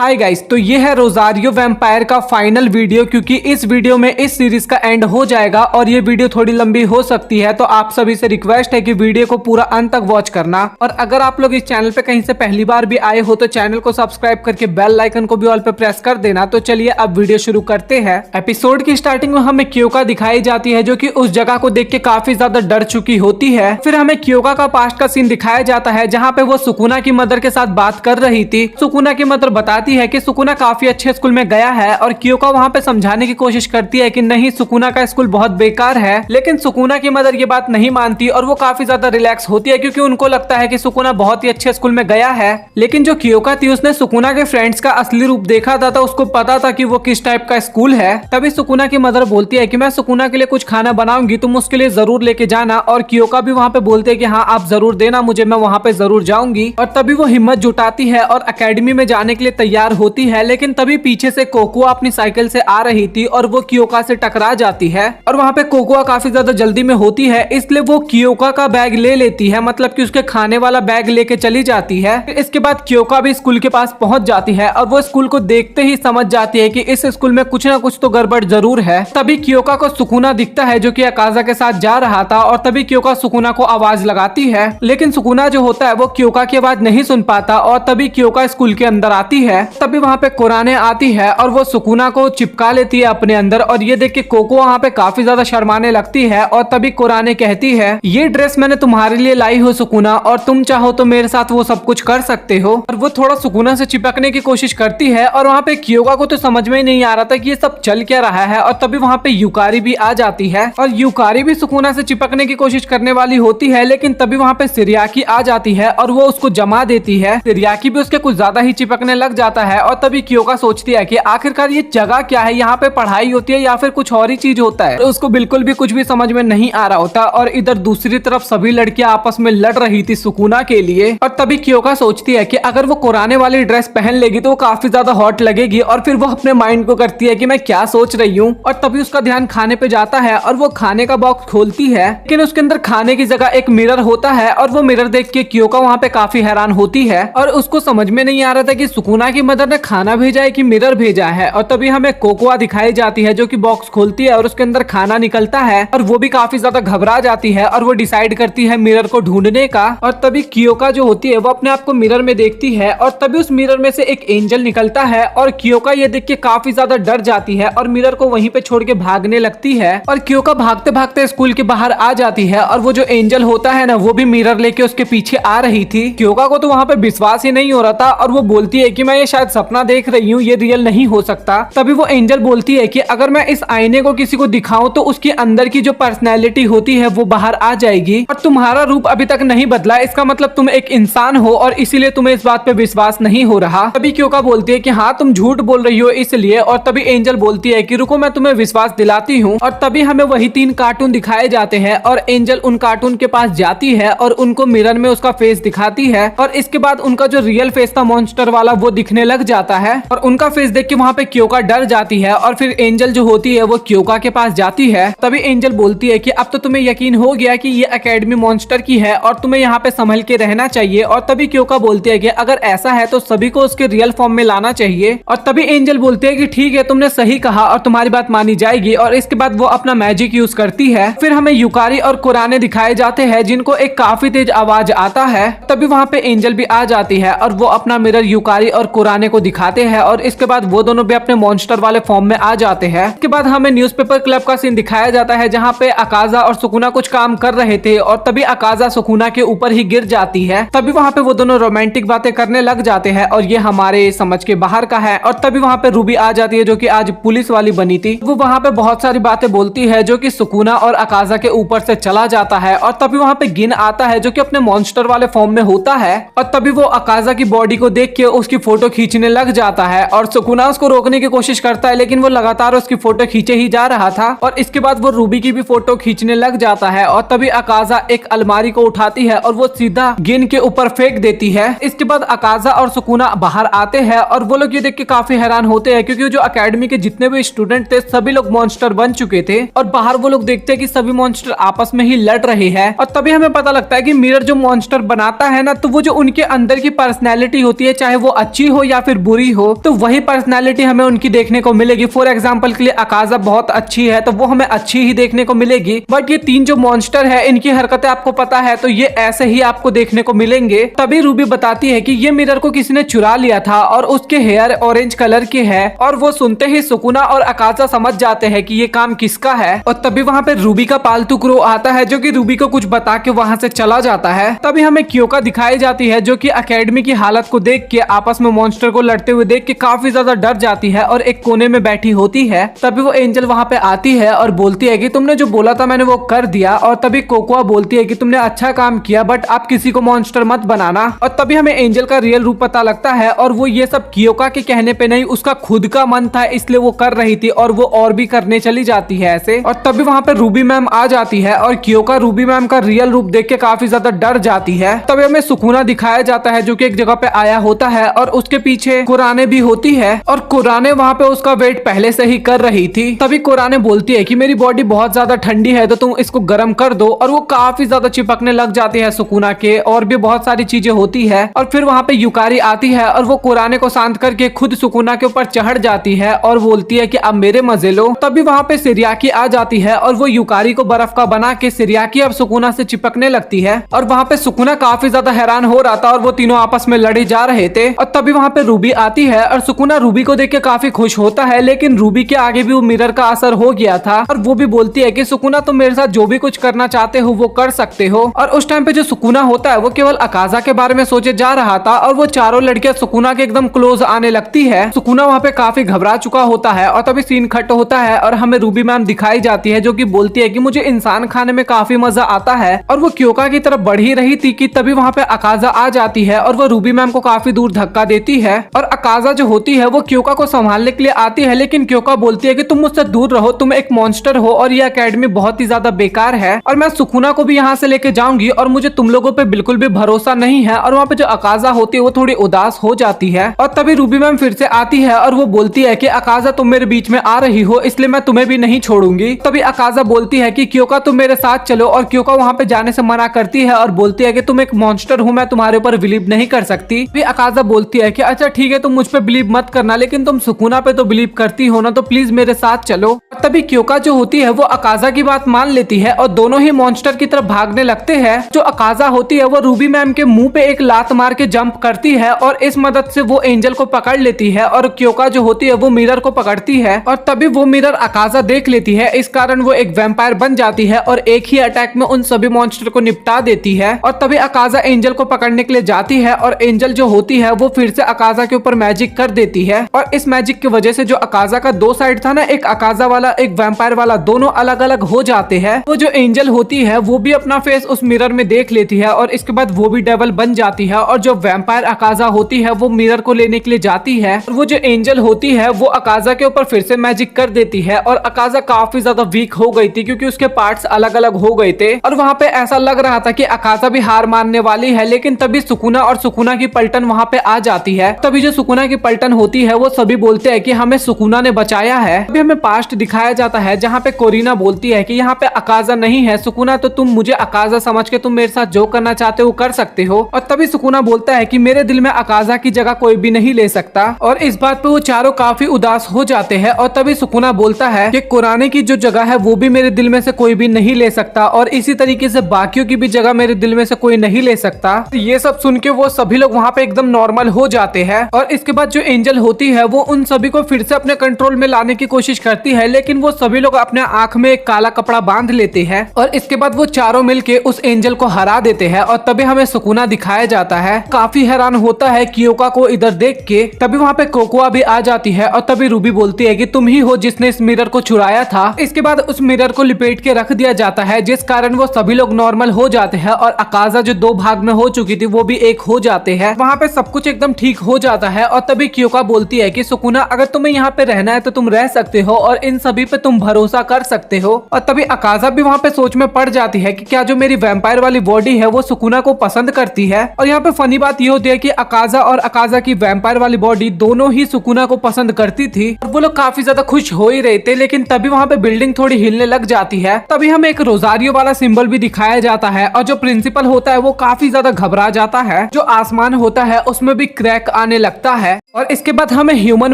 Hi guys, तो ये है रोजारियो वैम्पायर का फाइनल वीडियो, क्योंकि इस वीडियो में इस सीरीज का एंड हो जाएगा और ये वीडियो थोड़ी लंबी हो सकती है। तो आप सभी से रिक्वेस्ट है कि वीडियो को पूरा अंत तक वॉच करना। और अगर आप लोग इस चैनल पे कहीं से पहली बार भी आए हो तो चैनल को सब्सक्राइब करके बेल आइकन को भी ऑल पे प्रेस कर देना। तो चलिए अब वीडियो शुरू करते हैं। एपिसोड की स्टार्टिंग में हमें क्योका दिखाई जाती है, जो की उस जगह को देख के काफी ज्यादा डर चुकी होती है। फिर हमें क्योका का पास्ट का सीन दिखाया जाता है, जहाँ पे वो सुकुना की मदर के साथ बात कर रही थी। सुकुना की मदर बताती है कि सुकुना काफी अच्छे स्कूल में गया है और क्योका वहाँ पे समझाने की कोशिश करती है कि नहीं, सुकुना का स्कूल बहुत बेकार है। लेकिन सुकुना की मदर ये बात नहीं मानती और वो काफी ज्यादा रिलैक्स होती है, क्योंकि उनको लगता है कि सुकुना बहुत ही अच्छे स्कूल में गया है। लेकिन जो क्योका थी उसने सुकुना के फ्रेंड्स का असली रूप देखा था, तो उसको पता था कि वो किस टाइप का स्कूल है। तभी सुकुना की मदर बोलती है कि मैं सुकुना के लिए कुछ खाना बनाऊंगी, तुम उसके लिए जरूर लेके जाना। और क्योका भी वहाँ पे बोलते है कि हाँ आप जरूर देना मुझे, मैं वहाँ पे जरूर जाऊंगी। और तभी वो हिम्मत जुटाती है और एकेडमी में जाने के लिए तैयार होती है। लेकिन तभी पीछे से कोकोआ अपनी साइकिल से आ रही थी और वो क्योका से टकरा जाती है। और वहाँ पे कोकोआ काफी ज्यादा जल्दी में होती है, इसलिए वो क्योका का बैग ले लेती है, मतलब कि उसके खाने वाला बैग लेके चली जाती है। इसके बाद क्योका भी स्कूल के पास पहुंच जाती है और वो स्कूल को देखते ही समझ जाती है कि इस स्कूल में कुछ ना कुछ तो गड़बड़ जरूर है। तभी क्योका को सुकुना दिखता है, जो कि अकाजा के साथ जा रहा था। और तभी क्योका सुकुना को आवाज लगाती है, लेकिन सुकुना जो होता है वो क्योका की आवाज नहीं सुन पाता। और तभी क्योका स्कूल के अंदर आती है। तभी वहाँ पे कुराने आती है और वो सुकुना को चिपका लेती है अपने अंदर। और ये देख के कोको वहाँ पे काफी ज्यादा शर्माने लगती है। और तभी कुराने कहती है, ये ड्रेस मैंने तुम्हारे लिए लाई हो सुकुना, और तुम चाहो तो मेरे साथ वो सब कुछ कर सकते हो। और वो थोड़ा सुकुना से चिपकने की कोशिश करती है। और वहाँ पे क्योका को तो समझ में ही नहीं आ रहा था कि ये सब चल क्या रहा है। और तभी वहाँ पे यूकारी भी आ जाती है और यूकारी भी सुकुना से चिपकने की कोशिश करने वाली होती है। लेकिन तभी वहाँ पे सिरियाकी आ जाती है और वो उसको जमा देती है। सिरियाकी भी उसके कुछ ज्यादा ही चिपकने लग जाता है। और तभी क्योका सोचती है कि आखिरकार ये जगह क्या है, यहाँ पे पढ़ाई होती है या फिर कुछ और ही चीज होता है। तो उसको बिल्कुल भी कुछ भी समझ में नहीं आ रहा होता। और इधर दूसरी तरफ सभी लड़कियां आपस में लड़ रही थी सुकुना के लिए। और तभी क्योका सोचती है कि अगर वो कुराने वाली ड्रेस पहन लेगी तो वो काफी ज्यादा हॉट लगेगी। और फिर वो अपने माइंड को करती है कि मैं क्या सोच रही हूँ। और तभी उसका ध्यान खाने पे जाता है और वो खाने का बॉक्स खोलती है, लेकिन उसके अंदर खाने की जगह एक मिरर होता है। और वो मिरर देख के क्योका वहाँ पे काफी हैरान होती है और उसको समझ में नहीं आ रहा था कि सुकुना की मदर ने खाना भेजा है कि मिरर भेजा है। और तभी हमें कोकोआ दिखाई जाती है, जो कि बॉक्स खोलती है और उसके अंदर खाना निकलता है। और वो भी काफी ज्यादा घबरा जाती है और वो डिसाइड करती है मिरर को ढूंढने का। और तभी क्योका जो होती है वो अपने आप को मिरर में देखती है और तभी उस मिरर में से एक एंजल निकलता है। और क्योका ये देख के काफी ज्यादा डर जाती है और मिरर को वहीं पे छोड़ के भागने लगती है। और क्योका भागते भागते स्कूल के बाहर आ जाती है और वो जो एंजल होता है ना, वो भी मिरर लेके उसके पीछे आ रही थी। क्योका को तो वहाँ पे विश्वास ही नहीं हो रहा था और वो बोलती है कि मैं ये शायद सपना देख रही हूँ, ये रियल नहीं हो सकता। तभी वो एंजल बोलती है कि अगर मैं इस आईने को किसी को दिखाऊं तो उसके अंदर की जो पर्सनैलिटी होती है वो बाहर आ जाएगी। और तुम्हारा रूप अभी तक नहीं बदला, इसका मतलब तुम एक इंसान हो और इसीलिए तुम्हें इस बात पे विश्वास नहीं हो रहा। तभी क्योका बोलती है कि हाँ तुम झूठ बोल रही हो इसलिए। और तभी एंजल बोलती है कि रुको मैं तुम्हें विश्वास दिलाती हूँ। और तभी हमें वही 3 कार्टून दिखाए जाते हैं और एंजल उन कार्टून के पास जाती है और उनको मिरर में उसका फेस दिखाती है। और इसके बाद उनका जो रियल फेस था मॉन्स्टर वाला, वो दिखने लग जाता है। और उनका फेस देख के वहाँ पे क्योका डर जाती है। और फिर एंजल जो होती है वो क्योका के पास जाती है। तभी एंजल बोलती है कि अब तो तुम्हें यकीन हो गया कि ये एकेडमी मॉन्स्टर की है और तुम्हें यहाँ पे संभल के रहना चाहिए। और तभी क्योका बोलती है कि अगर ऐसा है तो सभी को उसके रियल फॉर्म में लाना चाहिए। और तभी एंजल बोलती है कि ठीक है तुमने सही कहा और तुम्हारी बात मानी जाएगी। और इसके बाद वो अपना मैजिक यूज करती है। फिर हमें यूकारी और कुराने दिखाए जाते हैं, जिनको एक काफी तेज आवाज आता है। तभी वहाँ पे एंजल भी आ जाती है और वो अपना मिरर यूकारी और कुराने को दिखाते हैं। और इसके बाद वो दोनों भी अपने मॉन्स्टर वाले फॉर्म में आ जाते हैं। इसके बाद हमें न्यूज़पेपर क्लब का सीन दिखाया जाता है, जहाँ पे अकाजा और सुकुना कुछ काम कर रहे थे और तभी अकाजा सुकुना के ऊपर ही गिर जाती है। तभी वहाँ पे वो दोनों रोमांटिक बातें करने लग जाते हैं और ये हमारे समझ के बाहर का है। और तभी वहाँ पे रूबी आ जाती है, जो कि आज पुलिस वाली बनी थी। वो वहाँ पे बहुत सारी बातें बोलती है, जो कि सुकुना और अकाजा के ऊपर से चला जाता है। और तभी वहाँ पे गिन आता है, जो कि अपने मॉन्स्टर वाले फॉर्म में होता है। और तभी वो अकाजा की बॉडी को देख के उसकी फोटो खींचने लग जाता है और सुकुना उसको रोकने की कोशिश करता है, लेकिन वो लगातार उसकी फोटो खींचे ही जा रहा था। और इसके बाद वो रूबी की भी फोटो खींचने लग जाता है। और तभी अकाजा एक अलमारी को उठाती है और वो सीधा गिन के ऊपर फेंक देती है। इसके बाद अकाजा और सुकुना बाहर आते हैं और वो लोग ये देख के काफी हैरान होते हैं, क्योंकि जो अकेडमी के जितने भी स्टूडेंट थे सभी लोग मॉन्स्टर बन चुके थे। और बाहर वो लोग देखते हैं कि सभी मॉन्स्टर आपस में ही लड़ रहे हैं। और तभी हमें पता लगता है कि मिरर जो मॉन्स्टर बनाता है ना, तो वो जो उनके अंदर की पर्सनैलिटी होती है, चाहे वो अच्छी हो या फिर बुरी हो तो वही पर्सनैलिटी हमें उनकी देखने को मिलेगी। फॉर एग्जाम्पल के लिए अकाजा बहुत अच्छी है तो वो हमें अच्छी ही देखने को मिलेगी, बट ये 3 जो मॉन्स्टर है इनकी हरकतें आपको पता है तो ये ऐसे ही आपको देखने को मिलेंगे। तभी रूबी बताती है कि ये मिरर को किसी ने चुरा लिया था और उसके हेयर ऑरेंज कलर के है, और वो सुनते ही सुकुना और अकाजा समझ जाते हैं कि ये काम किसका है। और तभी वहाँ पे रूबी का पालतू क्रो आता है जो कि रूबी को कुछ बता के वहाँ से चला जाता है। तभी हमें क्योका दिखाई जाती है जो कि एकेडमी की हालत को देख के, आपस में मॉन्स्टर को लड़ते हुए देख के काफी ज्यादा डर जाती है और एक कोने में बैठी होती है। तभी वो एंजल वहाँ पे आती है और बोलती है कि तुमने जो बोला था मैंने वो कर दिया। और तभी कोकोआ बोलती है कि तुमने अच्छा काम किया, बट आप किसी को मॉन्स्टर मत बनाना। और तभी हमें एंजल का रियल रूप पता लगता है और वो ये सब क्योका के कहने पे नहीं, उसका खुद का मन था इसलिए वो कर रही थी और वो और भी करने चली जाती है ऐसे। और तभी वहाँ पे रूबी मैम आ जाती है और क्योका रूबी मैम का रियल रूप देख के काफी ज्यादा डर जाती है। तभी हमें सुकुना दिखाया जाता है जो कि एक जगह पे आया होता है और उसके पीछे कुराने भी होती है और कुराने वहाँ पे उसका वेट पहले से ही कर रही थी। तभी कुराने बोलती है कि मेरी बॉडी बहुत ज्यादा ठंडी है तो तुम इसको गर्म कर दो, और वो काफी ज्यादा चिपकने लग जाती है सुकुना के, और भी बहुत सारी चीजें होती है। और फिर वहाँ पे युकारी आती है और वो कुराने को शांत करके खुद सुकुना के ऊपर चढ़ जाती है और बोलती है कि अब मेरे मजे लो। तभी वहाँ पे सिरियाकी आ जाती है और वो युकारी को बर्फ का बना के सिरियाकी अब सुकुना से चिपकने लगती है। और वहाँ पे सुकुना काफी ज्यादा हैरान हो रहा था और वो तीनों आपस में लड़े जा रहे थे। और तभी वहाँ पे रूबी आती है और सुकुना रूबी को देख के काफी खुश होता है, लेकिन रूबी के आगे भी वो मिरर का असर हो गया था। और वो भी बोलती है कि सुकुना तुम मेरे साथ जो भी कुछ करना चाहते हो वो कर सकते हो। और उस टाइम पे जो सुकुना होता है वो केवल अकाजा के बारे में सोचे जा रहा था और वो चारों लड़कियां सुकुना के एकदम क्लोज आने लगती है। सुकुना वहाँ पे काफी घबरा चुका होता है और तभी सीन कट होता है और हमें रूबी मैम दिखाई जाती है जो कि बोलती है कि मुझे इंसान खाने में काफी मजा आता है। और वो क्योका की तरफ बढ़ ही रही थी कि तभी वहाँ पे अकाजा आ जाती है और वो रूबी मैम को काफी दूर धक्का देती है। और अकाजा जो होती है वो क्योका को संभालने के लिए आती है, लेकिन क्योका बोलती है कि तुम मुझसे दूर रहो, तुम एक मॉन्स्टर हो और ये एकेडमी बहुत ही ज्यादा बेकार है और मैं सुकुना को भी यहाँ से लेके जाऊंगी और मुझे तुम लोगों पे बिल्कुल भी भरोसा नहीं है। और वहाँ पे जो अकाजा होती है वो थोड़ी उदास हो जाती है। और तभी रूबी मैम फिर से आती है और वो बोलती है कि अकाजा तुम मेरे बीच में आ रही हो इसलिए मैं तुम्हें भी नहीं छोड़ूंगी। तभी अकाजा बोलती है कि क्योका तुम मेरे साथ चलो, और क्योका वहाँ पे जाने से मना करती है और बोलती है कि तुम एक मॉन्स्टर हो, मैं तुम्हारे ऊपर बिलीव नहीं कर सकती। फिर अकाजा बोलती है कि अच्छा ठीक है तुम मुझ पे बिलीव मत करना, लेकिन तुम सुकुना पे तो बिलीव करती हो ना, तो प्लीज मेरे साथ चलो। तभी क्योका जो होती है वो अकाजा की बात मान लेती है और दोनों ही मॉन्स्टर की तरफ भागने लगते हैं। जो अकाजा होती है वो रूबी मैम के मुंह पे एक लात मार के जंप करती है और इस मदद से वो एंजल को पकड़ लेती है। और क्योका जो होती है वो मिरर को पकड़ती है और तभी वो मिरर अकाजा देख लेती है, इस कारण वो एक वैम्पायर बन जाती है और एक ही अटैक में उन सभी मॉन्स्टर को निपटा देती है। और तभी अकाजा एंजल को पकड़ने के लिए जाती है और एंजल जो होती है वो फिर से अकाजा के ऊपर मैजिक कर देती है। और इस मैजिक की वजह से जो अकाजा का 2 साइड था ना, एक अकाजा वाला एक वैम्पायर वाला, दोनों अलग अलग हो जाते हैं। वो जो एंजल होती है वो भी अपना फेस उस मिरर में देख लेती है और इसके बाद वो भी डेवल बन जाती है। और जो वैम्पायर अकाजा होती है वो मिरर को लेने के लिए जाती है और वो जो एंजल होती है वो अकाजा के ऊपर फिर से मैजिक कर देती है। और अकाजा काफी ज्यादा वीक हो गई थी क्योंकि उसके पार्ट्स अलग अलग हो गए थे और वहाँ पे ऐसा लग रहा था कि अकाजा भी हार मानने वाली है। लेकिन तभी सुकुना और सुकुना की पलटन वहाँ पे आ जाती है। तभी जो सुकुना की पलटन होती है वो सभी बोलते हैं कि हमें सुकुना ने बचाया है। अभी हमें पास्ट दिखाया जाता है जहाँ पे कोरिना बोलती है कि यहाँ पे अकाजा नहीं है सुकुना, तो तुम मुझे अकाजा समझ के तुम मेरे साथ जो करना चाहते हो कर सकते हो। और तभी सुकुना बोलता है कि मेरे दिल में अकाजा की जगह कोई भी नहीं ले सकता। और इस बात पे वो चारों काफी उदास हो जाते हैं। और तभी सुकुना बोलता है कि कुराने की जो जगह है वो भी मेरे दिल में से कोई भी नहीं ले सकता और इसी तरीके से बाकियों की भी जगह मेरे दिल में से कोई नहीं ले सकता। तो ये सब सुन के वो सभी लोग वहाँ पे एकदम नॉर्मल हो जाते हैं। और इसके बाद जो एंजल होती है वो उन सभी को फिर से अपने कंट्रोल में लाने की कोशिश करती है, लेकिन वो सभी लोग अपने आंख में एक काला कपड़ा बांध लेते हैं और इसके बाद वो चारों मिलके उस एंजल को हरा देते हैं। और तभी हमें सुकुना दिखाया जाता है, काफी हैरान होता है क्योका को इधर देख के। तभी वहाँ पे कोकोआ भी आ जाती है और तभी रूबी बोलती है कि तुम ही हो जिसने इस मिरर को चुराया था। इसके बाद उस मिरर को लिपेट के रख दिया जाता है जिस कारण वो सभी लोग नॉर्मल हो जाते हैं और अकाजा जो 2 भाग में हो चुकी थी वो भी एक हो जाते हैं। वहाँ पे सब कुछ एकदम ठीक हो जाता है और तभी क्योका बोलती है कि सुकुना अगर तुम्हें यहाँ पे रहना है तो तुम रह सकते हो और इन सभी पे तुम भरोसा कर सकते हो। और तभी अकाजा भी वहाँ पे सोच में पड़ जाती है कि क्या जो मेरी वैम्पायर वाली बॉडी है वो सुकुना को पसंद करती है। और यहाँ पे फनी बात ये होती है कि अकाजा और अकाजा की वैम्पायर वाली बॉडी दोनों ही सुकुना को पसंद करती थी और वो लोग काफी ज्यादा खुश हो ही रहे थे। लेकिन तभी वहाँ पे बिल्डिंग थोड़ी हिलने लग जाती है। तभी हमें एक रोजारियो वाला सिंबल भी दिखाया जाता है और जो प्रिंसिपल होता है वो काफी ज्यादा घबरा जाता है। जो आसमान होता है उसमें भी क्रैक आने लगता है और इसके बाद हमें ह्यूमन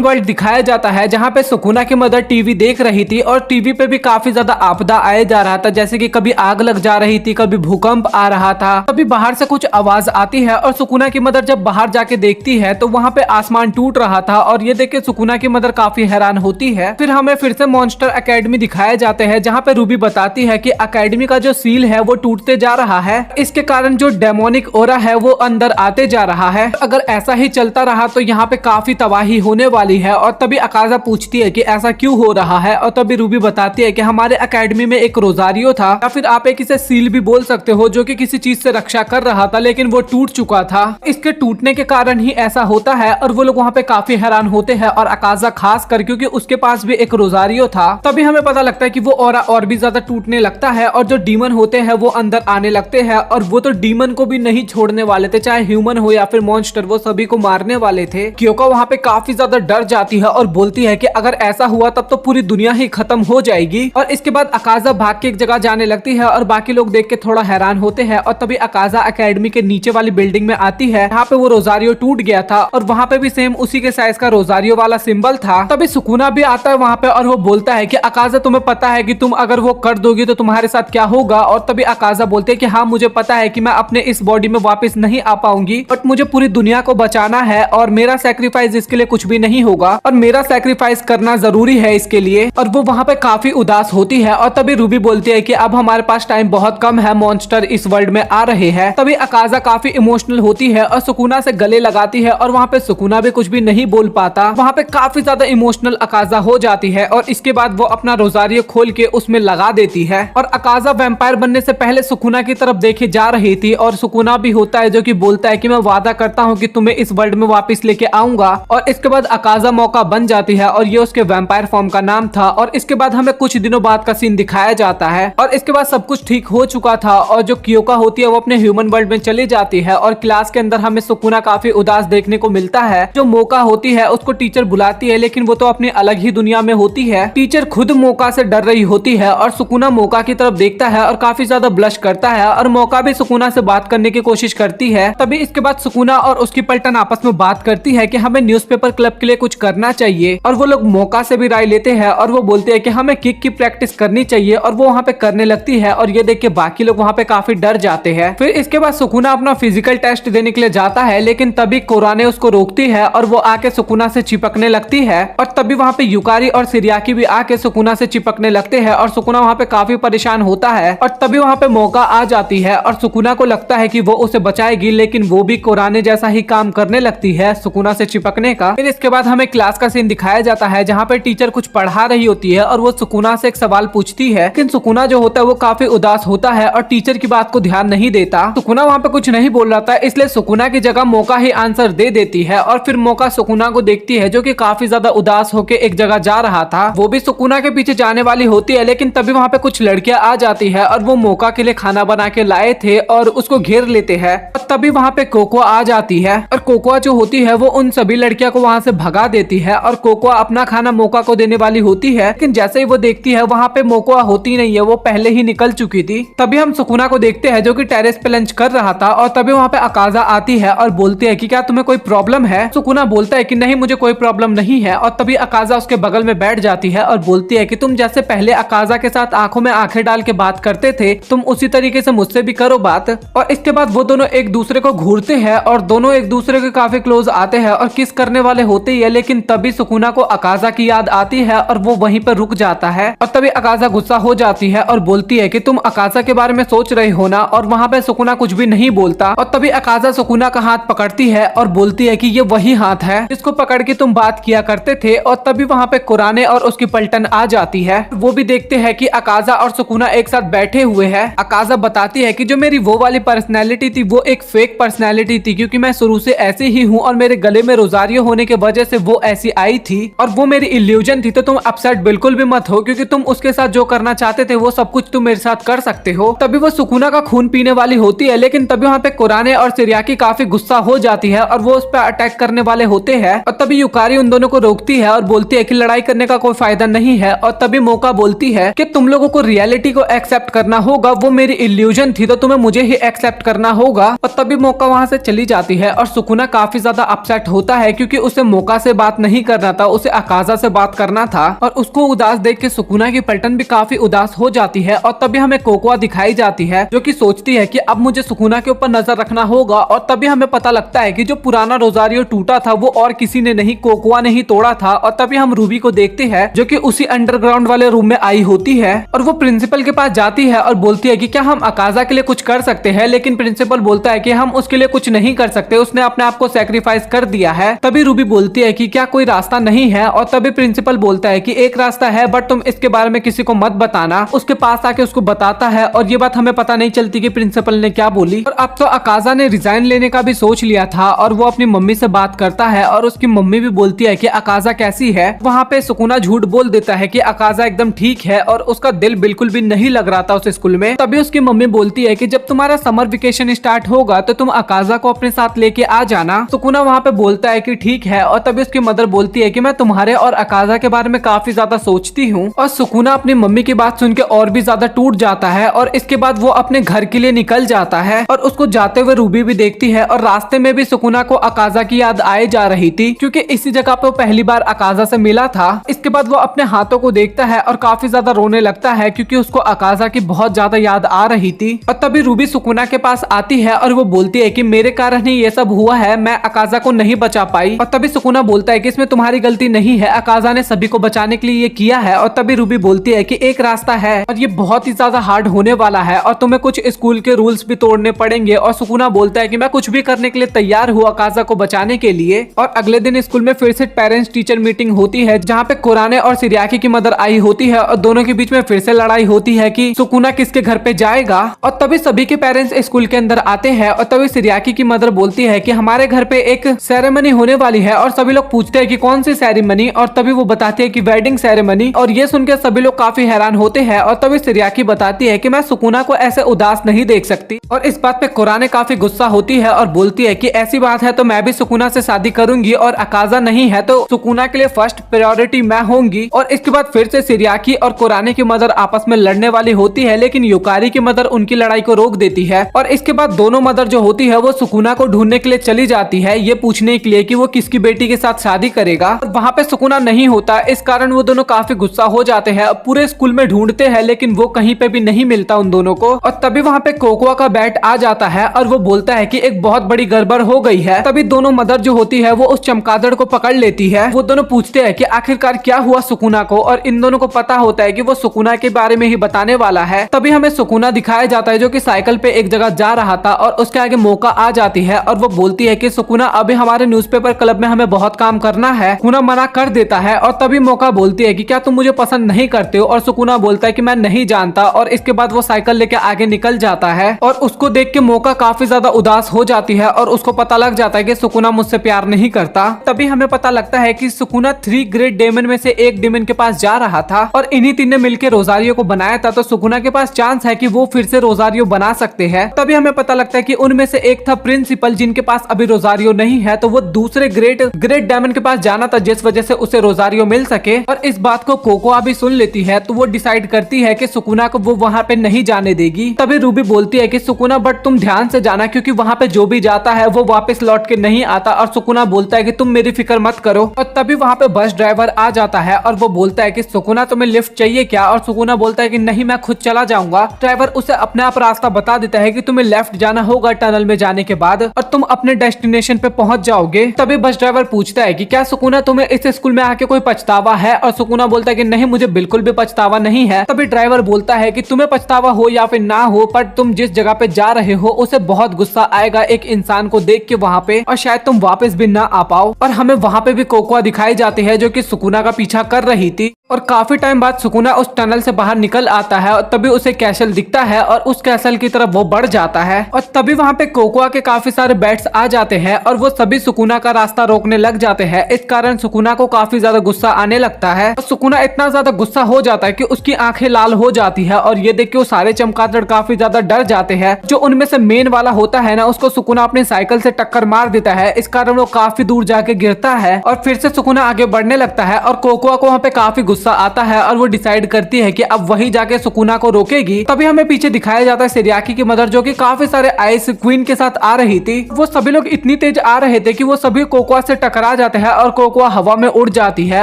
वर्ल्ड दिखाया जाता है जहाँ पे सुकुना की मदर टीवी देख रही थी और टीवी पे भी काफी ज्यादा आपदा आए जा रहा था, जैसे कि कभी आग लग जा रही थी, कभी भूकंप आ रहा था, कभी बाहर से कुछ आवाज आती है और सुकुना की मदर जब बाहर जाके देखती है तो वहाँ पे आसमान टूट रहा था और ये देख के सुकुना की मदर काफी हैरान होती है। फिर हमें फिर से मॉन्स्टर एकेडमी दिखाए जाते हैं जहाँ पे रूबी बताती है कि एकेडमी का जो सील है वो टूटते जा रहा है, इसके कारण जो डेमोनिक ओरा है वो अंदर आते जा रहा है। अगर ऐसा ही चलता रहा तो यहाँ पे काफी तबाही होने वाली है। और तभी अकाजा पूछती है कि ऐसा क्यों हो रहा है और तभी रूबी बताती है कि हमारे एकेडमी में एक रोजारियो था, या फिर आप एक इसे सील भी बोल सकते हो, जो कि किसी चीज से रक्षा कर रहा था लेकिन वो टूट चुका था। इसके टूटने के कारण ही ऐसा होता है और वो लोग वहाँ पे काफी हैरान होते हैं और अकाजा खास कर क्योंकि उसके पास भी एक रोजारियो था। तभी हमें पता लगता है कि वो ओरा और भी ज्यादा टूटने लगता है और जो डीमन होते हैं वो अंदर आने लगते हैं और वो तो डीमन को भी नहीं छोड़ने वाले थे, चाहे ह्यूमन हो या फिर मॉन्स्टर, वो सभी को मारने वाले थे। क्योंकि वहाँ पे काफी ज्यादा डर जाती है और बोलती है कि अगर ऐसा हुआ तब तो पूरी दुनिया ही खत्म हो जाएगी। और इसके बाद अकाजा भाग के एक जगह जाने लगती है और बाकी लोग देख के थोड़ा हैरान होते हैं। और तभी अकाजा एकेडमी के नीचे वाली बिल्डिंग में आती है, यहाँ पे वो रोजारियो टूट गया था और वहाँ पे भी सेम उसी के साइज का रोजारियो वाला सिंबल था। तभी सुकुना भी आता है वहाँ पे और वो बोलता है कि अकाजा तुम्हें पता है कि तुम अगर वो कर दोगी तो तुम्हारे साथ क्या होगा। और तभी अकाजा बोलते हैं कि हाँ मुझे पता है कि मैं अपने इस बॉडी में वापस नहीं आ पाऊंगी, बट मुझे पूरी दुनिया को बचाना है और मेरा सैक्रिफाइस इसके लिए कुछ भी नहीं होगा और मेरा सैक्रिफाइस करना जरूरी है इसके लिए। और वो वहाँ पे काफी उदास होती है। और तभी रूबी बोलती है कि अब हमारे पास टाइम बहुत कम है, मॉन्स्टर इस वर्ल्ड में आ रहे हैं। तभी अकाजा काफी इमोशनल होती है और सुकुना से गले लगाती है और वहाँ पे सुकुना भी कुछ भी नहीं बोल पाता। वहाँ पे काफी ज्यादा इमोशनल अकाजा हो जाती है और इसके बाद वो अपना रोजारियो खोल के उसमें लगा देती है। और अकाजा वैम्पायर बनने से पहले सुकुना की तरफ देखे जा रही थी और सुकुना भी होता है जो कि बोलता है कि मैं वादा करता हूँ कि तुम्हें इस वर्ल्ड में वापस लेके आऊंगा। और इसके बाद अकाजा मौका बन जाती है और ये उसके वैम्पायर फॉर्म का नाम था। और इसके बाद हमें कुछ दिनों बाद का सीन दिखाया जाता है और इसके बाद सब कुछ ठीक हो चुका था और जो क्योका होती है वो अपने ह्यूमन वर्ल्ड में चली जाती है। और क्लास के अंदर हमें सुकुना काफी उदास देखने को मिलता है। जो मौका होती है उसको टीचर बुलाती है लेकिन वो तो अपनी अलग ही दुनिया में होती है। टीचर खुद मौका से डर रही होती है और सुकुना मौका की तरफ देखता है और काफी ज्यादा ब्लश करता है और मौका भी सुकुना से बात करने की कोशिश करती है। तभी इसके बाद सुकुना और उसकी पलटन आपस में बात करती है कि हमें न्यूज़पेपर क्लब के लिए कुछ करना चाहिए। और वो लोग मौका से भी राय लेते हैं और वो बोलते हैं कि हमें किक की प्रैक्टिस करनी चाहिए और वो वहाँ पे करने लगती है। और ये देख के बाकी लोग वहाँ पे काफी डर जाते हैं। फिर इसके बाद सुकुना अपना फिजिकल टेस्ट देने के लिए जाता है लेकिन तभी कोराने उसको रोकती है और वो आके सुकुना से चिपकने लगती है। और तभी वहाँ पे युकारी और सिरियाकी भी आके सुकुना से चिपकने लगते हैं और सुकुना वहाँ पे काफी परेशान होता है। और तभी वहाँ पे मौका आ जाती है और सुकुना को लगता है कि वो उसे बचाएगी लेकिन वो भी कोराने जैसा ही काम करने लगती है सुकुना से चिपकने का। फिर इसके बाद हमें क्लास का सीन दिखाया जाता है जहाँ पे टीचर कुछ पढ़ा रही होती है और वो सुकुना से एक सवाल पूछती है लेकिन सुकुना जो होता है वो काफी उदास होता है और टीचर की बात को ध्यान नहीं देता। सुकुना वहाँ पे कुछ नहीं बोल रहा था इसलिए सुकुना की जगह मौका ही आंसर दे देती है। और फिर मौका सुकुना को देखती है जो कि काफी ज्यादा उदास होके एक जगह जा रहा था। वो भी सुकुना के पीछे जाने वाली होती है लेकिन तभी वहाँ पे कुछ लड़कियां आ जाती है और वो मौका के लिए खाना बना के लाए थे और उसको घेर लेते हैं। और तभी वहाँ पे कोकोआ आ जाती है और कोकोआ जो होती है वो उन सभी लड़कियों को वहाँ से भगा देती है और कोकोआ अपना खाना मौका को देने वाली होती है लेकिन जैसे ही वो देखती है वहाँ पे मौका होती नहीं है, वो पहले ही निकल चुकी थी। तभी हम सुकुना को देखते हैं जो कि टेरेस पे लंच कर रहा था और तभी वहाँ पे अकाजा आती है और बोलती है कि क्या तुम्हें कोई प्रॉब्लम है। सुकुना बोलता है कि नहीं मुझे कोई प्रॉब्लम नहीं है। और तभी अकाजा उसके बगल में बैठ जाती है और बोलती है कि तुम जैसे पहले अकाजा के साथ आंखों में आंखें डाल के बात करते थे तुम उसी तरीके से मुझसे भी करो बात। और इसके बाद वो दोनों एक दूसरे को घूरते हैं और दोनों एक दूसरे के काफी क्लोज आते हैं और किस करने वाले होते ही है। लेकिन तभी सुकुना को अकाजा की याद आती है और वो वहीं पर रुक जाता है। और तभी अकाजा गुस्सा हो जाती है और बोलती है कि तुम अकाजा के बारे में सोच रहे हो ना। और वहाँ पे सुकुना कुछ भी नहीं बोलता। और तभी अकाजा सुकुना का हाथ पकड़ती है और बोलती है कि ये वही हाथ है जिसको पकड़ के तुम बात किया करते थे। और तभी वहाँ पे कुराने और उसकी पलटन आ जाती है। वो भी देखते हैं कि अकाजा और सुकुना एक साथ बैठे हुए हैं। अकाजा बताती है कि जो मेरी वो वाली पर्सनैलिटी थी वो एक फेक पर्सनैलिटी थी क्योंकि मैं शुरू से ऐसे ही हूँ और मेरे गले में रोजारियो होने की वजह से वो ऐसी आई थी और वो मेरी इल्यूजन थी। तो तुम अपसेट बिल्कुल भी मत हो क्योंकि तुम उसके साथ जो करना चाहते थे वो सब कुछ तुम मेरे साथ कर सकते हो। तभी वो सुकुना का खून पीने वाली होती है लेकिन तभी वहाँ पे कुराने और सिरियाकी काफी गुस्सा हो जाती है और वो उस पर अटैक करने वाले होते हैं। और तभी युकारी उन दोनों को रोकती है और बोलती है कि लड़ाई करने का कोई फायदा नहीं है। और तभी मौका बोलती है कि तुम लोगों को रियलिटी को एक्सेप्ट करना होगा, वो मेरी इल्यूजन थी तो तुम्हें मुझे ही एक्सेप्ट करना होगा। और तभी मौका वहाँ से चली जाती है और सुकुना काफी काफी ज्यादा अपसेट होता है क्योंकि उसे मोका से बात नहीं करना था, उसे अकाजा से बात करना था। और उसको उदास देख के सुकुना की पलटन भी काफी उदास हो जाती है। और तभी हमें कोकोआ दिखाई जाती है जो कि सोचती है कि अब मुझे सुकुना के ऊपर नजर रखना होगा। और तभी हमें पता लगता है कि जो पुराना रोजारियो टूटा था वो और किसी ने नहीं, कोकोआ ने ही तोड़ा था। और तभी हम रूबी को देखते हैं जो कि उसी अंडरग्राउंड वाले रूम में आई होती है और वो प्रिंसिपल के पास जाती है और बोलती है कि क्या हम अकाजा के लिए कुछ कर सकते हैं। लेकिन प्रिंसिपल बोलता है कि हम उसके लिए कुछ नहीं कर सकते, उसने अपने आप को सैक्रिफाइस कर दिया है। तभी रूबी बोलती है कि क्या कोई रास्ता नहीं है। और तभी प्रिंसिपल बोलता है कि एक रास्ता है बट तुम इसके बारे में किसी को मत बताना। उसके पास आके उसको बताता है और ये बात हमें पता नहीं चलती कि प्रिंसिपल ने क्या बोली। और अब तो अकाजा ने रिजाइन लेने का भी सोच लिया था और वो अपनी मम्मी से बात करता है और उसकी मम्मी भी बोलती है कि अकाजा कैसी है। वहाँ पे सुकुना झूठ बोल देता है कि अकाजा एकदम ठीक है और उसका दिल बिल्कुल भी नहीं लग रहा था उस स्कूल में। तभी उसकी मम्मी बोलती है कि जब तुम्हारा समर वेकेशन स्टार्ट होगा तो तुम अकाजा को अपने साथ लेके आ जाना। सुकुना वहाँ पे बोलता है कि ठीक है। और तभी उसकी मदर बोलती है कि मैं तुम्हारे और अकाजा के बारे में काफी ज्यादा सोचती हूँ। और सुकुना अपनी मम्मी की बात सुन के और भी ज्यादा टूट जाता है और इसके बाद वो अपने घर के लिए निकल जाता है। और उसको जाते हुए रूबी भी देखती है और रास्ते में भी सुकुना को अकाजा की याद आए जा रही थी क्योंकि इसी जगह पे वो पहली बार अकाजा से मिला था। इसके बाद वो अपने हाथों को देखता है और काफी ज्यादा रोने लगता है क्योंकि उसको अकाजा की बहुत ज्यादा याद आ रही थी। और तभी रूबी सुकुना के पास आती है और वो बोलती है कि मेरे कारण ही ये सब हुआ है, मैं अकाजा को नहीं बचा पाई। और तभी सुकुना बोलता है कि इसमें तुम्हारी गलती नहीं है, अकाजा ने सभी को बचाने के लिए ये किया है। और तभी रूबी बोलती है कि एक रास्ता है और ये बहुत ही ज्यादा हार्ड होने वाला है और तुम्हें कुछ स्कूल के रूल्स भी तोड़ने पड़ेंगे। और सुकुना बोलता है कि मैं कुछ भी करने के लिए तैयार हूँ अकाजा को बचाने के लिए। और अगले दिन स्कूल में फिर से पेरेंट्स टीचर मीटिंग होती है जहाँ पे कुराने और सिरियाकी की मदर आई होती है और दोनों के बीच में फिर से लड़ाई होती है कि सुकुना किसके घर पे जाएगा। और तभी सभी के पेरेंट्स स्कूल के अंदर आते हैं और तभी सिरियाकी की मदर बोलती है कि हमारे घर पे एक सेरेमनी होने वाली है। और सभी लोग पूछते हैं कि कौन सी सेरेमनी। और तभी वो बताती है कि वेडिंग सेरेमनी। और ये सुनकर सभी लोग काफी हैरान होते हैं। और तभी सिरियाकी बताती है कि मैं सुकुना को ऐसे उदास नहीं देख सकती। और इस बात पे कुराने काफी गुस्सा होती है और बोलती है कि ऐसी बात है तो मैं भी सुकुना से शादी करूंगी और अकाजा नहीं है तो सुकुना के लिए फर्स्ट प्रायोरिटी मैं होंगी। और इसके बाद फिर से सिरियाकी और कुराने की मदर आपस में लड़ने वाली होती है लेकिन युकारी की मदर उनकी लड़ाई को रोक देती है। और इसके बाद दोनों मदर जो होती है वो सुकुना को ढूंढने के लिए चली जाती है ये पूछने के लिए कि वो किसकी बेटी के साथ शादी करेगा। और वहाँ पे सुकुना नहीं होता, इस कारण वो दोनों काफी गुस्सा हो जाते हैं। पूरे स्कूल में ढूंढते हैं लेकिन वो कहीं पे भी नहीं मिलता उन दोनों को। और तभी वहाँ पे कोकोआ का बैट आ जाता है और वो बोलता है कि एक बहुत बड़ी गड़बड़ हो गई है। तभी दोनों मदर जो होती है वो उस चमगादड़ को पकड़ लेती है। वो दोनों पूछते हैं कि आखिरकार क्या हुआ सुकुना को। और इन दोनों को पता होता है कि वो सुकुना के बारे में ही बताने वाला है। तभी हमें सुकुना दिखाया जाता है जो कि साइकिल पे एक जगह जा रहा था और उसके आगे मौका आ जाती है और वो बोलती है कि सुकुना अभी हमारे न्यूज़पेपर क्लब में हमें बहुत काम करना है। सुकुना मना कर देता है और तभी मौका बोलती है कि क्या तुम मुझे पसंद नहीं करते हो। और सुकुना बोलता है कि मैं नहीं जानता। और इसके बाद वो साइकिल लेके आगे निकल जाता है और उसको देख के मौका काफी ज्यादा उदास हो जाती है और उसको पता लग जाता है कि सुकुना मुझसे प्यार नहीं करता। तभी हमें पता लगता है कि सुकुना 3 ग्रेट डेमन में से एक डेमन के पास जा रहा था और इन्हीं तीन ने मिलकर रोजारियो को बनाया था। तो सुकुना के पास चांस है कि वो फिर से रोजारियो बना सकते हैं। तभी हमें पता लगता है कि उनमें से एक था प्रिंसिपल जिनके पास अभी रोजारियो नहीं है तो वो दूसरे ग्रेट डेमन के पास जाना था जिस वजह से उसे रोजारियो मिल सके। और इस बात को कोकोआ भी सुन लेती है तो वो डिसाइड करती है कि सुकुना को वो वहाँ पे नहीं जाने देगी। तभी रूबी बोलती है कि सुकुना बट तुम ध्यान से जाना क्योंकि वहाँ पे जो भी जाता है वो वापस लौट के नहीं आता। और सुकुना बोलता है कि तुम मेरी फिक्र मत करो। और तभी वहाँ पे बस ड्राइवर आ जाता है और वो बोलता है कि सुकुना तुम्हें लिफ्ट चाहिए क्या। और सुकुना बोलता है कि नहीं मैं खुद चला जाऊंगा। ड्राइवर उसे अपने आप रास्ता बता देता है कि तुम्हें लेफ्ट जाना होगा टनल में जाने के बाद और तुम अपने डेस्टिनेशन पे पहुंच जाओगे। तभी बस ड्राइवर पूछता है कि क्या सुकुना तुम्हें इस स्कूल में आके कोई पछतावा है। और सुकुना बोलता है कि नहीं मुझे बिल्कुल भी पछतावा नहीं है। तभी ड्राइवर बोलता है कि तुम्हें पछतावा हो या फिर ना हो पर तुम जिस जगह पे जा रहे हो उसे बहुत गुस्सा आएगा एक इंसान को देख के वहाँ पे और शायद तुम वापस भी ना आ पाओ। और हमें वहाँ पे भी कोकोआ दिखाई जाती है जो कि सुकुना का पीछा कर रही थी। और काफी टाइम बाद सुकुना उस टनल से बाहर निकल आता है और तभी उसे कैसल दिखता है और उस कैसल की तरफ वो बढ़ जाता है। और तभी वहाँ पे कोकोआ के काफी सारे बैट्स आ जाते हैं और वो सभी सुकुना का रास्ता रोकने लग जाते हैं। इस कारण सुकुना को काफी ज्यादा गुस्सा आने लगता है और सुकुना इतना ज्यादा गुस्सा हो जाता है कि उसकी आंखें लाल हो जाती है। और ये देख के वो सारे चमगादड़ काफी ज्यादा डर जाते हैं। जो उनमें से मेन वाला होता है ना उसको सुकुना अपनी साइकिल से टक्कर मार देता है। इस कारण वो काफी दूर जाके गिरता है और फिर से सुकुना आगे बढ़ने लगता है और कोकोआ को वहाँ पे काफी गुस्सा आता है और वो डिसाइड करती है कि अब वही जाके सुकुना को रोकेगी। तभी हमें पीछे दिखाया जाता है सिरियाकी की मदर जो कि काफी सारे आइस क्वीन के साथ आ रही थी। वो सभी लोग इतनी तेज आ रहे थे कि वो सभी कोकोआ से टकरा जाते हैं और कोकोआ हवा में उड़ जाती है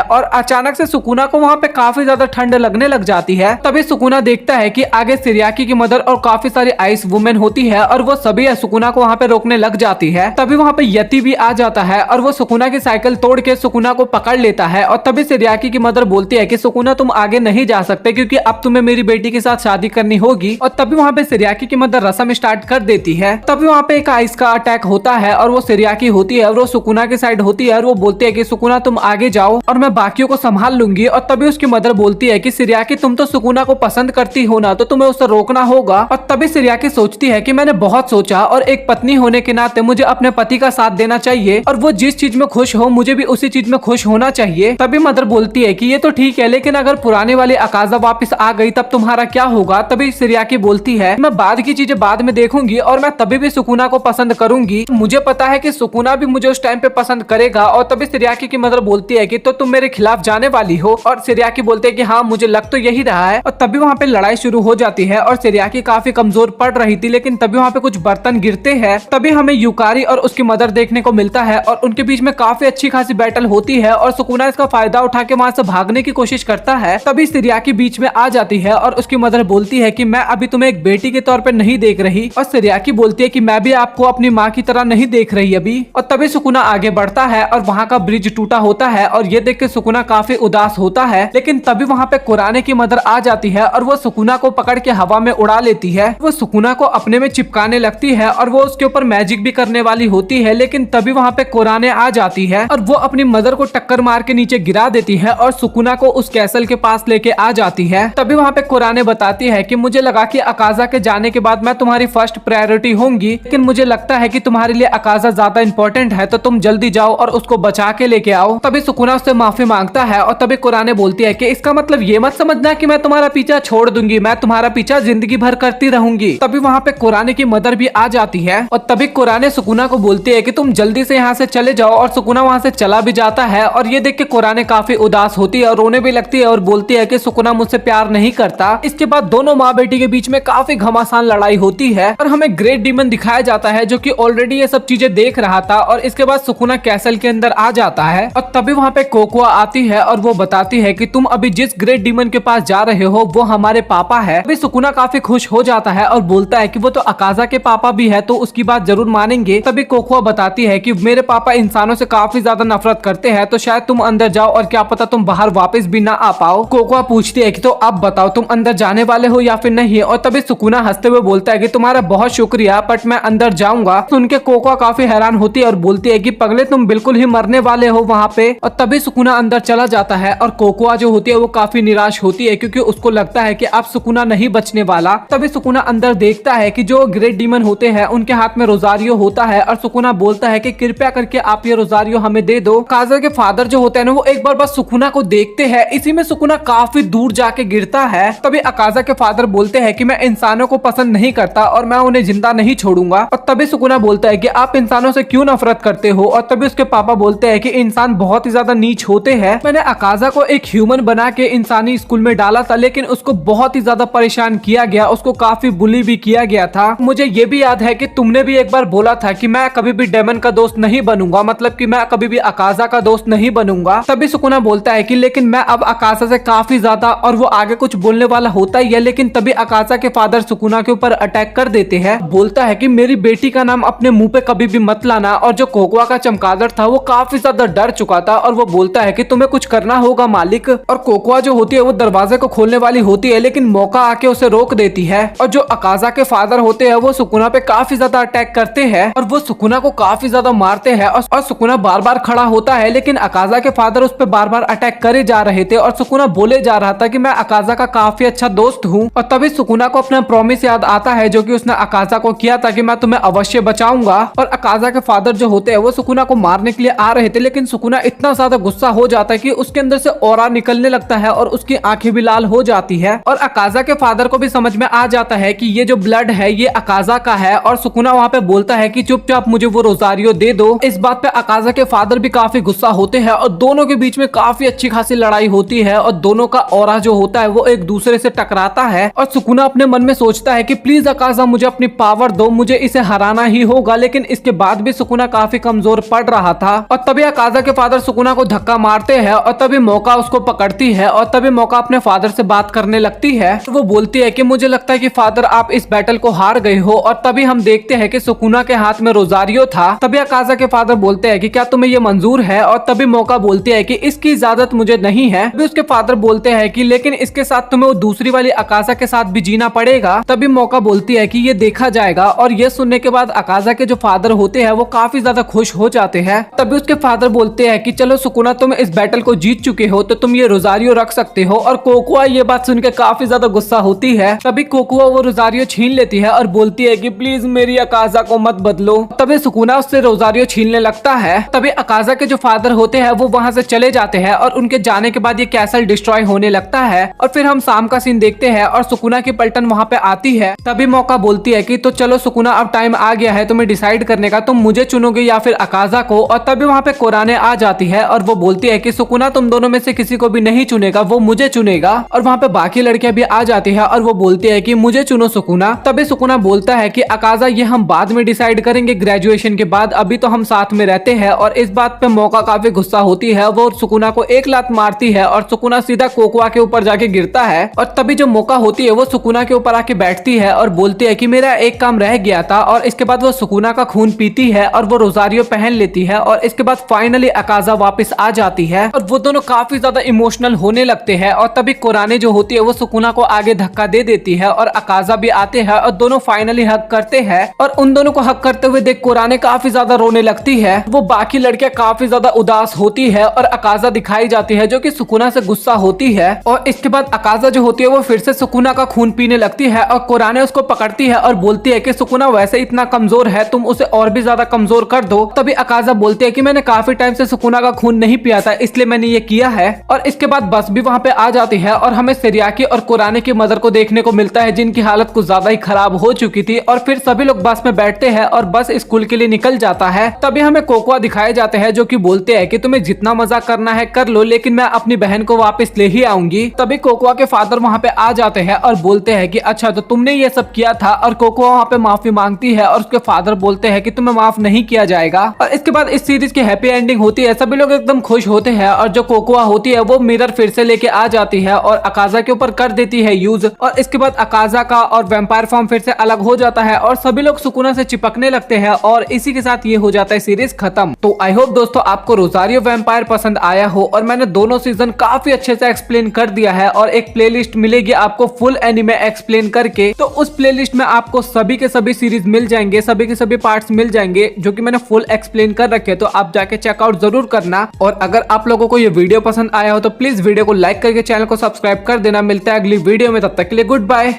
और अचानक से सुकुना को वहाँ पे काफी ज्यादा ठंड लगने लग जाती है। तभी सुकुना देखता है कि आगे सिरियाकी की मदर और काफी सारी आइस वुमेन होती है और वो सभी सुकुना को वहाँ पे रोकने लग जाती है। तभी वहाँ पे यति भी आ जाता है और वो सुकुना की साइकिल तोड़ के सुकुना को पकड़ लेता है और तभी सिरियाकी की मदर बोलती है कि सुकुना तुम आगे नहीं जा सकते क्योंकि अब तुम्हें मेरी बेटी के साथ शादी करनी होगी। और तभी वहाँ पे सिरियाकी की मदर रसम स्टार्ट कर देती है। तभी वहाँ पे एक आइस का अटैक होता है और वो सिरियाकी होती है और वो सुकुना की साइड होती है और वो बोलती है कि सुकुना तुम आगे जाओ और मैं बाकियों को संभाल लूंगी। और तभी उसकी मदर बोलती है कि सिरियाकी तुम तो सुकुना को पसंद करती हो ना, तो तुम्हें उसे रोकना होगा। और तभी सिरियाकी सोचती है कि मैंने बहुत सोचा और एक पत्नी होने के नाते मुझे अपने पति का साथ देना चाहिए और वो जिस चीज में खुश हो मुझे भी उसी चीज में खुश होना चाहिए। तभी मदर बोलती है कि ये तो ठीक है, लेकिन अगर पुराने वाली अकाजा वापस आ गई तब तुम्हारा क्या होगा। तभी सिरियाकी बोलती है मैं बाद की चीजें बाद में देखूंगी और मैं तभी भी सुकुना को पसंद करूंगी। मुझे पता है कि सुकुना भी मुझे उस टाइम पे पसंद करेगा। और तभी सिरियाकी की मदर बोलती है कि तो तुम मेरे खिलाफ जाने वाली हो। और सिरियाकी बोलते है कि हाँ मुझे लग तो यही रहा है। और तभी वहाँ पे लड़ाई शुरू हो जाती है और सिरियाकी काफी कमजोर पड़ रही थी, लेकिन तभी वहाँ पे कुछ बर्तन गिरते हैं। तभी हमें यूकारी और उसकी मदर देखने को मिलता है और उनके बीच में काफी अच्छी खासी बैटल होती है और सुकुना इसका फायदा उठा के वहाँ से भागने की कोशिश करता है। तभी सिरियाकी बीच में आ जाती है और उसकी मदर बोलती है कि मैं अभी तुम्हें एक बेटी के तौर पे नहीं देख रही। और सिरियाकी बोलती है कि मैं भी आपको अपनी माँ की तरह नहीं देख रही अभी। और तभी सुकुना आगे बढ़ता है और वहाँ का ब्रिज टूटा होता है और ये देख के सुकुना काफी उदास होता है। लेकिन तभी वहाँ पे कुराने की मदर आ जाती है और वो सुकुना को पकड़ के हवा में उड़ा लेती है। वो सुकुना को अपने में चिपकाने लगती है और वो उसके ऊपर मैजिक भी करने वाली होती है। लेकिन तभी वहाँ पे कुराने आ जाती है और वो अपनी मदर को टक्कर मार के नीचे गिरा देती है और सुकुना को उस कैसल के पास लेके आ जाती है। तभी वहाँ पे कुराने बताती है कि मुझे लगा कि अकाजा के जाने के बाद मैं तुम्हारी फर्स्ट प्रायोरिटी होंगी, लेकिन मुझे लगता है कि तुम्हारे लिए अकाजा ज्यादा इंपॉर्टेंट है, तो तुम जल्दी जाओ और उसको बचा के लेके आओ। तभी सुकुना उससे माफी मांगता है और तभी कुराने बोलती है कि इसका मतलब ये मत समझना कि मैं तुम्हारा पीछा छोड़ दूंगी, मैं तुम्हारा पीछा जिंदगी भर करती रहूंगी। तभी वहाँ पे कुराने की मदर भी आ जाती है और तभी कुराने सुकुना को बोलती है कि तुम जल्दी से यहाँ से चले जाओ। और सुकुना वहाँ से चला भी जाता है और ये देख के कुराने काफी उदास होती है और रोने भी लगती है और बोलती है कि सुकुना मुझसे प्यार नहीं करता। इसके बाद दोनों माँ बेटी के बीच में काफी घमासान लड़ाई होती है और हमें ग्रेट डीमन दिखाया जाता है जो कि ऑलरेडी ये सब चीजें देख रहा था। और इसके बाद सुकुना कैसल के अंदर आ जाता है और तभी वहाँ पे कोकोआ आती है और वो बताती है कि तुम अभी जिस ग्रेट डीमन के पास जा रहे हो वो हमारे पापा है। अभी सुकुना काफी खुश हो जाता है और बोलता है कि वो तो अकाजा के पापा भी है, तो उसकी बात जरूर मानेंगे। तभी कोकोआ बताती है कि मेरे पापा इंसानों से काफी ज्यादा नफरत करते हैं, तो शायद तुम अंदर जाओ और क्या पता तुम बाहर वापस भी ना आ पाओ। कोकोआ पूछती है कि तो अब बताओ तुम अंदर जाने वाले हो या फिर नहीं। और तभी सुकुना हंसते हुए बोलता है कि तुम्हारा बहुत शुक्रिया, बट मैं अंदर जाऊंगा। सुन के कोकोआ काफी हैरान होती है और बोलती है कि पगले तुम बिल्कुल ही मरने वाले हो वहाँ पे। और तभी सुकुना अंदर चला जाता है और कोकोआ जो होती है वो काफी निराश होती है क्योंकि उसको लगता है कि अब सुकुना नहीं बचने वाला। तभी सुकुना अंदर देखता है कि जो ग्रेट डीमन होते हैं उनके हाथ में रोजारियो होता है और सुकुना बोलता है कि कृपया करके आप ये रोजारियो हमें दे दो। काजल के फादर जो होते हैं ना वो एक बार बस सुकुना को देखते हैं, इसी में सुकुना काफी दूर जाके गिरता है। तभी अकाजा के फादर बोलते हैं कि मैं इंसानों को पसंद नहीं करता और मैं उन्हें जिंदा नहीं छोड़ूंगा। और तभी सुकुना बोलता है कि आप इंसानों से क्यों नफरत करते हो। और तभी उसके पापा बोलते हैं कि इंसान बहुत ही ज्यादा नीच होते हैं। मैंने अकाजा को एक ह्यूमन बना के इंसानी स्कूल में डाला था, लेकिन उसको बहुत ही ज्यादा परेशान किया गया, उसको काफी बुली भी किया गया था। मुझे ये भी याद है कि तुमने भी एक बार बोला था कि मैं कभी भी डेमन का दोस्त नहीं बनूंगा, मतलब कि मैं कभी भी अकाजा का दोस्त नहीं बनूंगा। तभी सुकुना बोलता है कि लेकिन मैं अब अकाजा से काफी ज्यादा, और वो आगे कुछ बोलने वाला होता ही है, लेकिन तभी अकाजा के फादर सुकुना के ऊपर अटैक कर देते हैं। बोलता है कि मेरी बेटी का नाम अपने मुंह पे कभी भी मत लाना। और जो कोकोआ का चमगादड़ था वो काफी ज्यादा डर चुका था और वो बोलता है कि तुम्हें कुछ करना होगा मालिक। और कोकोआ जो होती है वो दरवाजे को खोलने वाली होती है, लेकिन मौका आके उसे रोक देती है। और जो अकाजा के फादर होते हैं वो सुकुना पे काफी ज्यादा अटैक करते हैं और वो सुकुना को काफी ज्यादा मारते हैं। और सुकुना बार बार खड़ा होता है, लेकिन अकाजा के फादर उस पर बार बार अटैक करे जा रहे थे और सुकुना बोले जा रहा था कि मैं अकाजा का काफी अच्छा दोस्त हूँ। और तभी सुकुना को अपना प्रॉमिस याद आता है जो कि उसने अकाजा को किया था कि मैं तुम्हें अवश्य बचाऊंगा। और अकाजा के फादर जो होते हैं वो सुकुना को मारने के लिए आ रहे थे, लेकिन सुकुना इतना ज्यादा गुस्सा हो जाता है कि उसके अंदर से ऑरा निकलने लगता है और उसकी आंखें भी लाल हो जाती है। और अकाजा के फादर को भी समझ में आ जाता है कि ये जो ब्लड है ये अकाजा का है। और सुकुना वहाँ पे बोलता है कि चुपचाप मुझे वो रोजारियो दे दो। इस बात पे अकाजा के फादर भी काफी गुस्सा होते हैं और दोनों के बीच में काफी अच्छी खासी लड़ाई लड़ाई होती है और दोनों का ऑरा जो होता है वो एक दूसरे से टकराता है और सुकुना अपने मन में सोचता है कि प्लीज अकाजा मुझे अपनी पावर दो, मुझे इसे हराना ही होगा। लेकिन इसके बाद भी सुकुना काफी कमजोर पड़ रहा था और तभी अकाजा के फादर सुकुना को धक्का मारते हैं और तभी मौका उसको पकड़ती है और तभी मौका अपने फादर से बात करने लगती है। तो वो बोलती है कि मुझे लगता है कि फादर आप इस बैटल को हार गए हो और तभी हम देखते हैं कि सुकुना के हाथ में रोजारियो था। तभी अकाजा के फादर बोलते हैं कि क्या तुम्हें ये मंजूर है और तभी मौका बोलती है कि इसकी इजाजत मुझे नहीं है। तभी उसके फादर बोलते हैं कि लेकिन इसके साथ तुम्हें वो दूसरी वाली अकाजा के साथ भी जीना पड़ेगा। तभी मौका बोलती है कि ये देखा जाएगा और ये सुनने के बाद अकाजा के जो फादर होते हैं वो काफी ज्यादा खुश हो जाते हैं। तभी उसके फादर बोलते हैं कि चलो सुकुना तुम इस बैटल को जीत चुके हो तो तुम ये रोजारियो रख सकते हो। और कोकोआ ये बात सुनकर काफी ज्यादा गुस्सा होती है। तभी कोकोआ वो रोजारियो छीन लेती है और बोलती है कि प्लीज मेरी अकाजा को मत बदलो। तभी सुकुना उससे रोजारियो छीनने लगता है। तभी अकाजा के जो फादर होते हैं वो वहां से चले जाते हैं और उनके जाने के बाद ये कैसल डिस्ट्रॉय होने लगता है और फिर हम शाम का सीन देखते हैं और सुकुना की पलटन वहां पे आती है। तभी मौका बोलती है कि तो चलो सुकुना अब टाइम आ गया है तुम्हें डिसाइड करने का, तुम मुझे चुनोगे या फिर अकाजा को। और तभी वहां पे कोराने आ जाती है और वो बोलती है कि सुकुना तुम दोनों में से किसी को भी नहीं चुनेगा, वो मुझे चुनेगा। और वहां पे बाकी लड़कियां भी आ जाती है और वो बोलती है कि मुझे चुनो सुकुना। तभी सुकुना बोलता है कि अकाजा ये हम बाद में डिसाइड करेंगे ग्रेजुएशन के बाद, अभी तो हम साथ में रहते हैं। और इस बात पे मौका काफी गुस्सा होती है, वो सुकुना को एक लात मारती है और सुकुना सीधा कोकोआ के ऊपर जाके गिरता है। और तभी जो मौका होती है वो सुकुना के ऊपर आके बैठती है और बोलती है कि मेरा एक काम रह गया था। और इसके बाद वो सुकुना का खून पीती है और वो रोजारियो पहन लेती है और इसके बाद फाइनली अकाजा वापस आ जाती है और वो दोनों काफी ज्यादा इमोशनल होने लगते हैं। और तभी कोराने जो होती है वो सुकुना को आगे धक्का दे देती है और अकाजा भी आते हैं और दोनों फाइनली हक करते हैं। और उन दोनों को हक करते हुए देख कोराने काफी ज्यादा रोने लगती है। वो बाकी लड़कियां काफी ज्यादा उदास होती है और अकाजा दिखाई जाती है जो कि सुकुना से गुस्सा होती है। और इसके बाद अकाजा जो होती है वो फिर से सुकुना का खून पीने लगती है और कोराने उसको पकड़ती है और बोलती है कि सुकुना वैसे इतना कमजोर है, तुम उसे और भी ज्यादा कमजोर कर दो। तभी अकाजा बोलती है कि मैंने काफी टाइम से सुकुना का खून नहीं पिया था इसलिए मैंने ये किया है। और इसके बाद बस भी वहां पे आ जाती है और हमें सिरियाकी और कोराने की मदर को देखने को मिलता है जिनकी हालत कुछ ज्यादा ही खराब हो चुकी थी। और फिर सभी लोग बस में बैठते हैं और बस स्कूल के लिए निकल जाता है। तभी हमें कोकोआ दिखाए जाते हैं जो कि बोलते हैं कि तुम्हें जितना मजा करना है कर लो, लेकिन मैं अपनी बहन को वापस ले ही आऊंगी। तभी कोकोआ के फादर वहां पे आ जाते हैं और बोलते हैं कि अच्छा तो तुमने ये सब किया था। और कोकोआ वहां पे माफी मांगती है और उसके फादर बोलते हैं कि तुम्हें माफ नहीं किया जाएगा। और इसके बाद इस सीरीज की हैप्पी एंडिंग होती है, सभी लोग एकदम खुश होते हैं। और जो कोकोआ होती है वो मिरर फिर से लेके आ जाती है और अकाजा के ऊपर कर देती है यूज। और इसके बाद अकाजा का और वैम्पायर फॉर्म फिर से अलग हो जाता है और सभी लोग सुकुना से चिपकने लगते हैं और इसी के साथ ये हो जाता है सीरीज खत्म। तो आई होप दोस्तों आपको रोजारियो वैम्पायर पसंद आया हो और मैंने दोनों सीजन काफी अच्छे से एक्सप्लेन कर दिया है। और एक प्लेलिस्ट मिलेगी आपको फुल एनिमे एक्सप्लेन करके, तो उस प्लेलिस्ट में आपको सभी के सभी सीरीज मिल जाएंगे, सभी के सभी पार्ट्स मिल जाएंगे जो कि मैंने फुल एक्सप्लेन कर रखे। तो आप जाके चेकआउट जरूर करना। और अगर आप लोगों को ये वीडियो पसंद आया हो तो प्लीज वीडियो को लाइक करके चैनल को सब्सक्राइब कर देना। मिलता है अगली वीडियो में, तब तक के लिए गुड बाय।